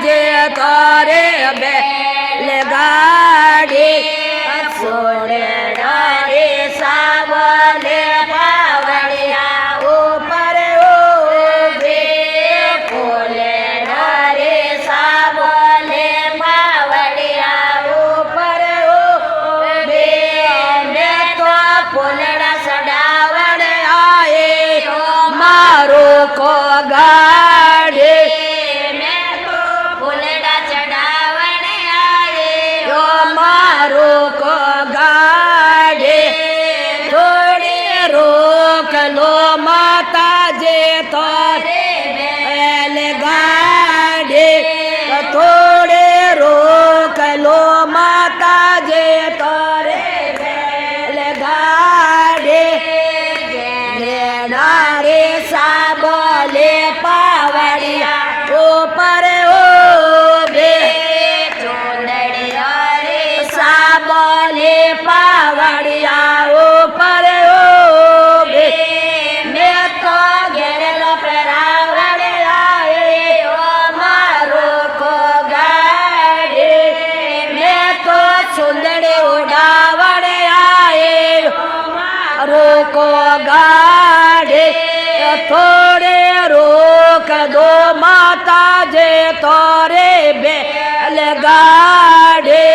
जे तारे बैलगाड़ी छोड़े डारे सावले पावड़िया ऊपर उबे फूले डारे सावले पावड़िया ऊपर उबे मैं तो फूलड़ा सडावड़ आए मारो को गाड़ी मैं तो फूलड़ा चढ़ावड़ आए यो मारो को गाड़ी थोड़ी रोक लो माता जे तोरे बैलगाड़ी थोड़े रोक लो माता जे तोरे बैलगाड़ी नारे साबले पावड़िया ऊपर उबे चोंदड़िया रे साबले पावड़िया ऊपर उबे मैं तो घेरल परावड़ आए ओ मारो को गाड़ी मैं तो सुंदड़ी उड़ावड़ आए रोको गाड़ी थोड़े रोक दो माता जे तोरे बैलगाड़ी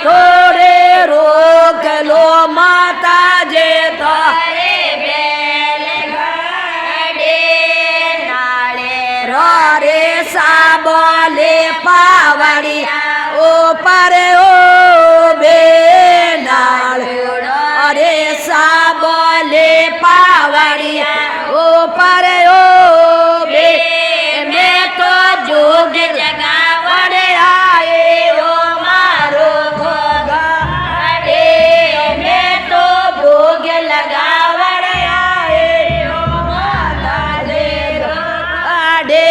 थोड़े रोक लो माता जे तोरे बैलगाड़ी नाले रे साबले पावड़िया ऊपर उबे नाल अरे साबले पावड़िया ऊपर उबे मैं तो जोग जगावड़ आए ओ मारो को गाड़ी मैं तो भोग लगावड़ आए ओ माता जे गाड़ी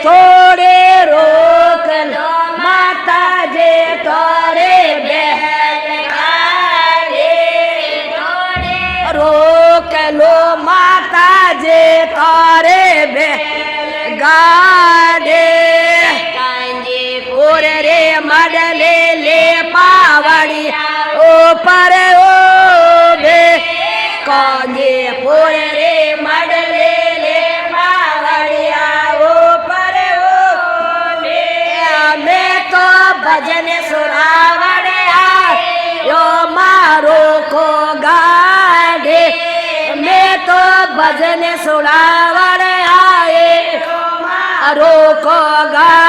थोड़े रोक लो माता जे तोरे बैलगाड़ी रोक लो माता जे तारे बैलगाड़ी कांजीपुर रे मडले ले पावड़िया ऊपर उबे कांजीपुर रे मडले ले पावड़िया ऊपर उबे मैं तो भजन सुरावड़ यो मारो को गाड़ी मैं तो भजन सुनावड़ आए रो को गाड़ी